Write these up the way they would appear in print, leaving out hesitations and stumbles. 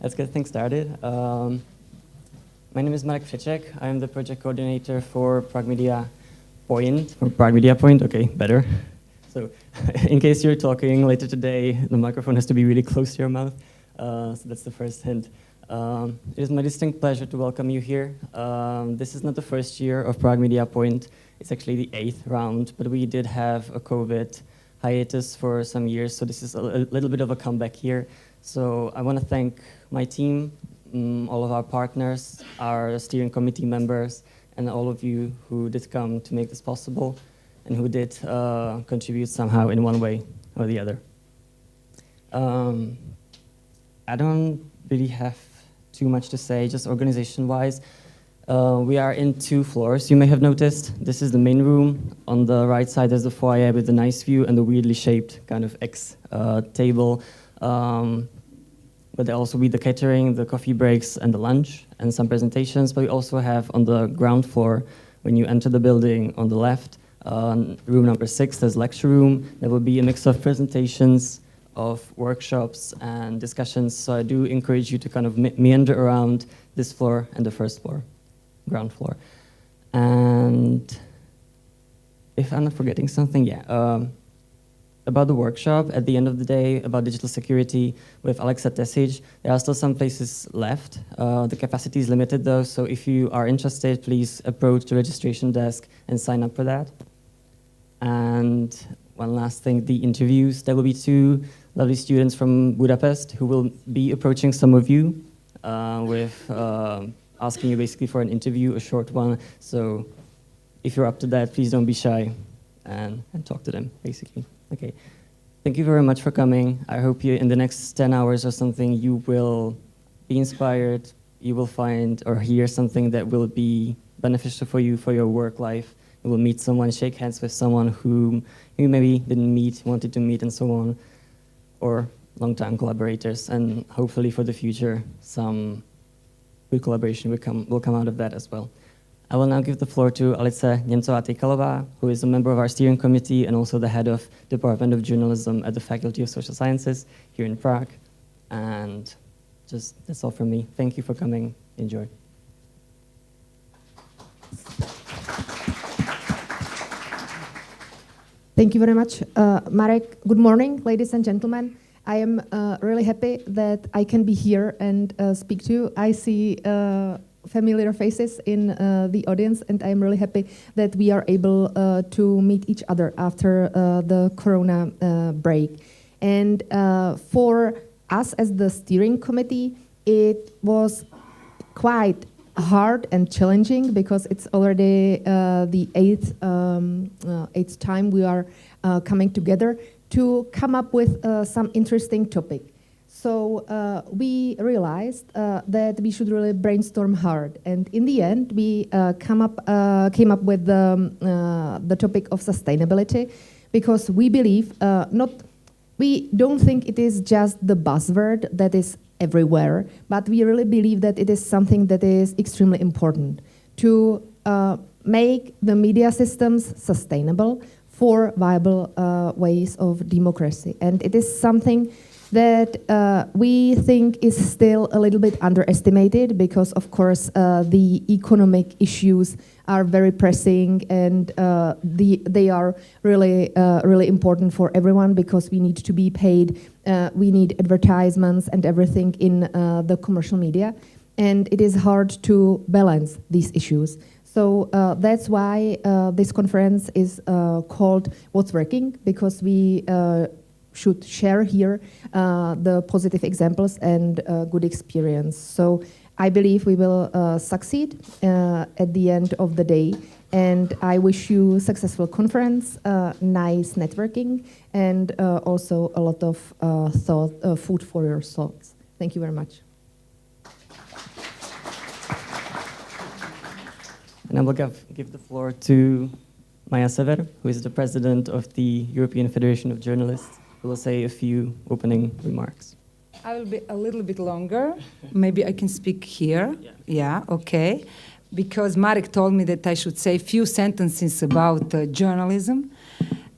Let's get things started. My name is Marek Přeček. I'm the project coordinator for Prague Media Point. Or Prague Media Point, okay, better. So in case you're talking later today, the microphone has to be really close to your mouth. So that's the first hint. It is my distinct pleasure to welcome you here. This is not the first year of Prague Media Point. It's actually the 8th round, but we did have a COVID hiatus for some years, so this is a little bit of a comeback here. So I want to thank my team, all of our partners, our steering committee members, and all of you who did come to make this possible and who did contribute somehow in one way or the other. I don't really have too much to say, just organization-wise. We are in 2 floors, you may have noticed. This is the main room. On the right side, there's the foyer with the nice view and the weirdly shaped kind of X table. But there also be the catering, the coffee breaks, and the lunch, and some presentations. But we also have on the ground floor, when you enter the building on the left, room number 6, there's lecture room. There will be a mix of presentations, of workshops, and discussions. So I do encourage you to kind of meander around this floor and the first floor, ground floor. And if I'm not forgetting something, yeah. About the workshop, at the end of the day, about digital security with Alexa Tesic, there are still some places left. The capacity is limited though, so if you are interested, please approach the registration desk and sign up for that. And one last thing, the interviews. There will be 2 lovely students from Budapest who will be approaching some of you with asking you basically for an interview, a short one. So if you're up to that, please don't be shy and talk to them, basically. Okay, thank you very much for coming. I hope you, in the next 10 hours or something, you will be inspired, you will find or hear something that will be beneficial for you, for your work life. You will meet someone, shake hands with someone whom you maybe didn't meet, wanted to meet, and so on, or long-time collaborators, and hopefully for the future, some good collaboration will come out of that as well. I will now give the floor to Alice Němcová Tejkalová, who is a member of our steering committee and also the head of Department of Journalism at the Faculty of Social Sciences here in Prague. And just that's all from me. Thank you for coming. Enjoy. Thank you very much, Marek. Good morning, ladies and gentlemen. I am really happy that I can be here and speak to you. I see familiar faces in the audience, and I'm really happy that we are able to meet each other after the Corona break. And for us as the steering committee, it was quite hard and challenging because it's already the 8th time we are coming together to come up with some interesting topic. So we realized that we should really brainstorm hard, and in the end, we came up with the topic of sustainability, because we believe we don't think it is just the buzzword that is everywhere, but we really believe that it is something that is extremely important to make the media systems sustainable for viable ways of democracy, and it is something that we think is still a little bit underestimated, because of course the economic issues are very pressing, and they are really important for everyone, because we need to be paid, we need advertisements and everything in the commercial media, and it is hard to balance these issues. So that's why this conference is called What's Working, because we should share here the positive examples and good experience. So I believe we will succeed at the end of the day, and I wish you successful conference, nice networking, and also a lot of food for your thoughts. Thank you very much. And I will give the floor to Maja Sever, who is the president of the European Federation of Journalists, who will say a few opening remarks. I will be a little bit longer. Maybe I can speak here. Yeah, okay. Because Marek told me that I should say a few sentences about journalism,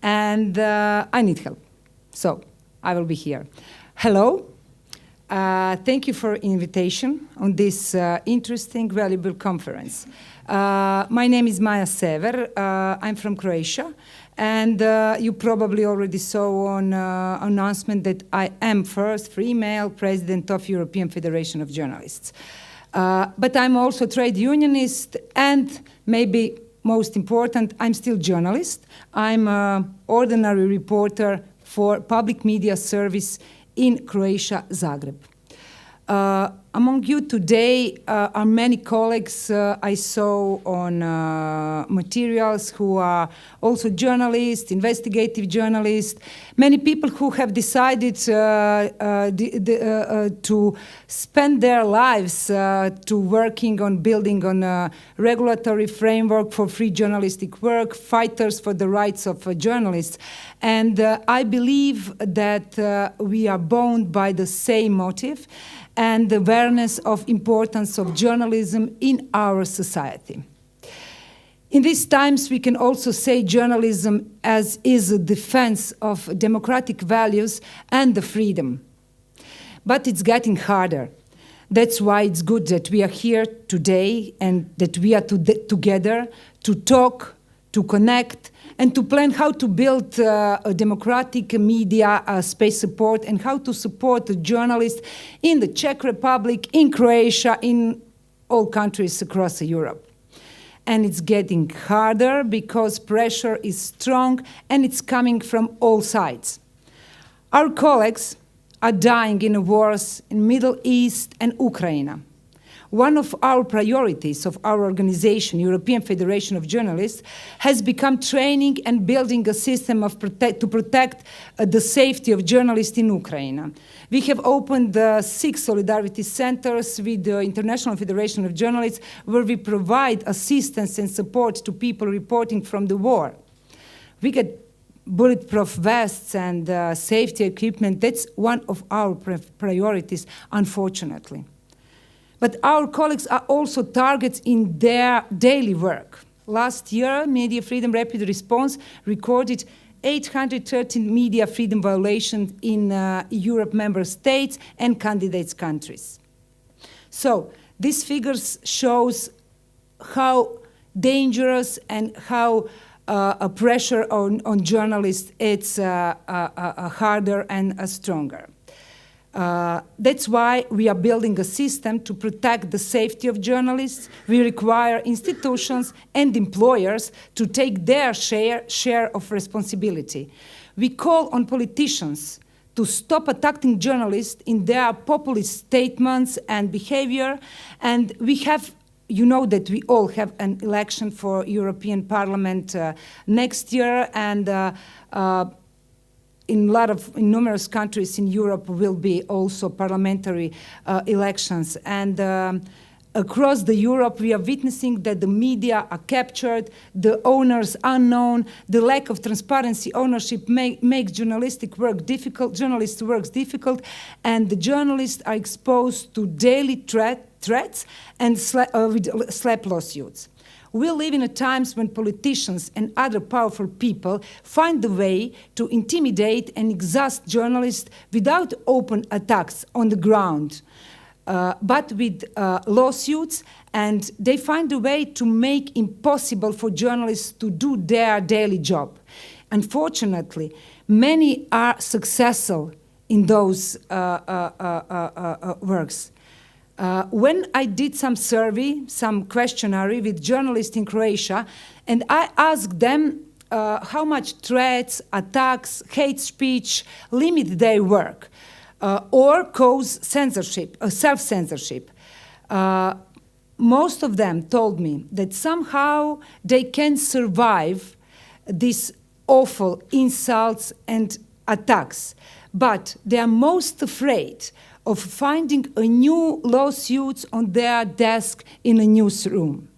and I need help. So I will be here. Hello. Thank you for invitation on this interesting, valuable conference. My name is Maja Sever. I'm from Croatia. And you probably already saw on announcement that I am first female president of European Federation of Journalists. But I'm also trade unionist, and maybe most important, I'm still journalist. I'm an ordinary reporter for public media service in Croatia, Zagreb. Among you today are many colleagues I saw on materials who are also journalists, investigative journalists, many people who have decided to spend their lives to working on building on a regulatory framework for free journalistic work, fighters for the rights of journalists. And I believe that we are bound by the same motive and the awareness of importance of journalism in our society. In these times, we can also say journalism as is a defense of democratic values and the freedom. But it's getting harder. That's why it's good that we are here today and that we are together to talk, to connect, and to plan how to build a democratic media space support and how to support the journalists in the Czech Republic, in Croatia, in all countries across Europe. And it's getting harder because pressure is strong and it's coming from all sides. Our colleagues are dying in wars in Middle East and Ukraine. One of our priorities of our organization, European Federation of Journalists, has become training and building a system to protect the safety of journalists in Ukraine. We have opened 6 solidarity centers with the International Federation of Journalists where we provide assistance and support to people reporting from the war. We get bulletproof vests and safety equipment. That's one of our priorities, unfortunately. But our colleagues are also targets in their daily work. Last year, Media Freedom Rapid Response recorded 813 media freedom violations in Europe member states and candidate countries. So these figures shows how dangerous and how a pressure on journalists is harder and stronger. That's why we are building a system to protect the safety of journalists. We require institutions and employers to take their share of responsibility. We call on politicians to stop attacking journalists in their populist statements and behavior. And we have, you know that we all have an election for European Parliament next year, and in numerous countries in Europe will be also parliamentary elections. And across the Europe, we are witnessing that the media are captured, the owners unknown, the lack of transparency ownership makes journalistic work difficult, journalists' work difficult, and the journalists are exposed to daily threats and slap lawsuits. We live in times when politicians and other powerful people find the way to intimidate and exhaust journalists without open attacks on the ground, but with lawsuits, and they find a way to make impossible for journalists to do their daily job. Unfortunately, many are successful in those works. When I did some survey, some questionnaire with journalists in Croatia, and I asked them how much threats, attacks, hate speech limit their work or cause censorship, self-censorship. Most of them told me that somehow they can survive these awful insults and attacks, but they are most afraid of finding a new lawsuit on their desk in a newsroom.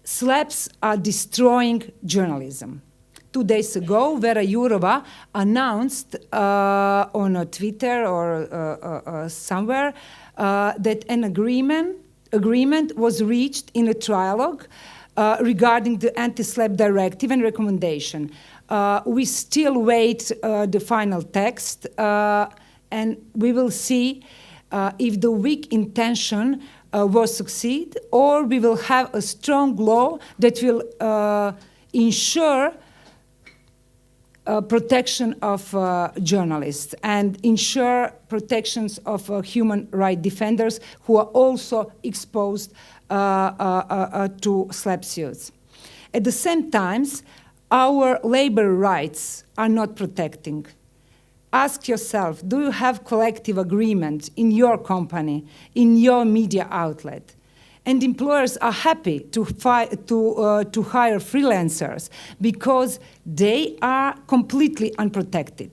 Slaps are destroying journalism. 2 days ago, Vera Jourova announced on a Twitter or somewhere that an agreement was reached in a trialogue regarding the anti-slap directive and recommendation. We still wait the final text, and we will see if the weak intention will succeed, or we will have a strong law that will ensure protection of journalists and ensure protections of human rights defenders who are also exposed to slap suits. At the same time, our labor rights are not protecting. Ask yourself, do you have collective agreement in your company, in your media outlet? And employers are happy to hire freelancers because they are completely unprotected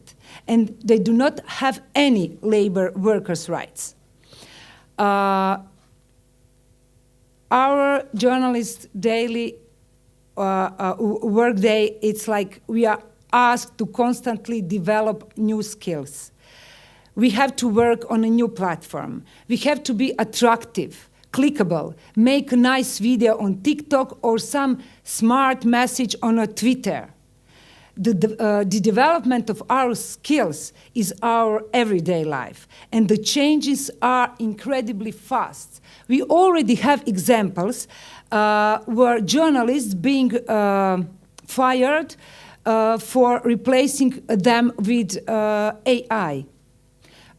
and they do not have any labor workers' rights. Our journalists' daily workday, it's like we are asked to constantly develop new skills. We have to work on a new platform. We have to be attractive, clickable, make a nice video on TikTok or some smart message on a Twitter. The development of our skills is our everyday life, and the changes are incredibly fast. We already have examples where journalists being fired for replacing them with AI.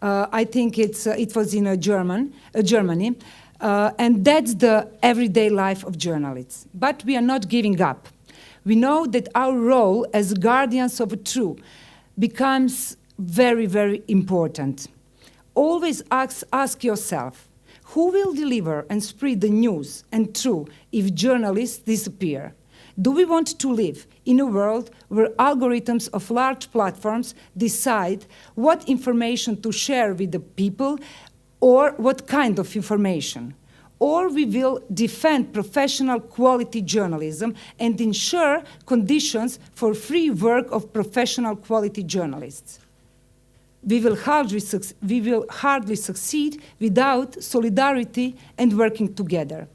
I think it was in Germany. And that's the everyday life of journalists. But we are not giving up. We know that our role as guardians of truth becomes very, very important. Always ask yourself, who will deliver and spread the news and truth if journalists disappear? Do we want to live in a world where algorithms of large platforms decide what information to share with the people or what kind of information? Or we will defend professional quality journalism and ensure conditions for free work of professional quality journalists. We will hardly succeed without solidarity and working together.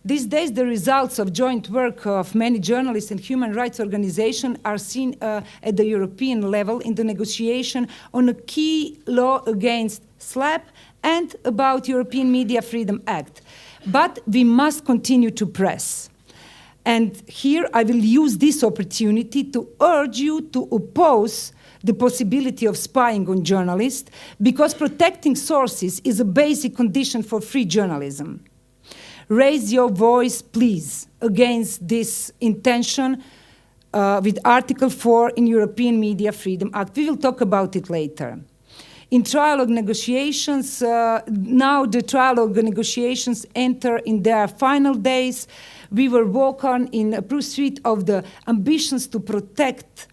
These days, the results of joint work of many journalists and human rights organizations are seen at the European level in the negotiation on a key law against SLAPP and about European Media Freedom Act. But we must continue to press. And here I will use this opportunity to urge you to oppose the possibility of spying on journalists, because protecting sources is a basic condition for free journalism. Raise your voice, please, against this intention with Article 4 in European Media Freedom Act. We will talk about it later. In trialogue negotiations, now the trialogue negotiations enter in their final days. We will work on in pursuit of the ambitions to protect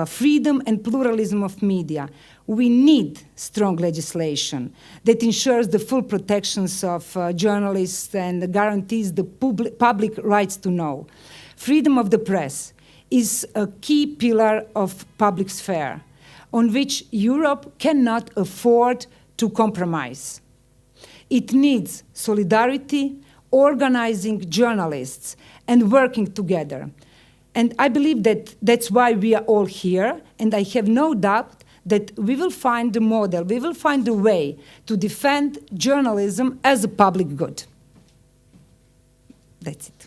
freedom and pluralism of media. We need strong legislation that ensures the full protections of journalists and guarantees the public rights to know. Freedom of the press is a key pillar of public sphere on which Europe cannot afford to compromise. It needs solidarity, organizing journalists, and working together. And I believe that that's why we are all here, and I have no doubt that we will find the model, we will find a way to defend journalism as a public good. That's it.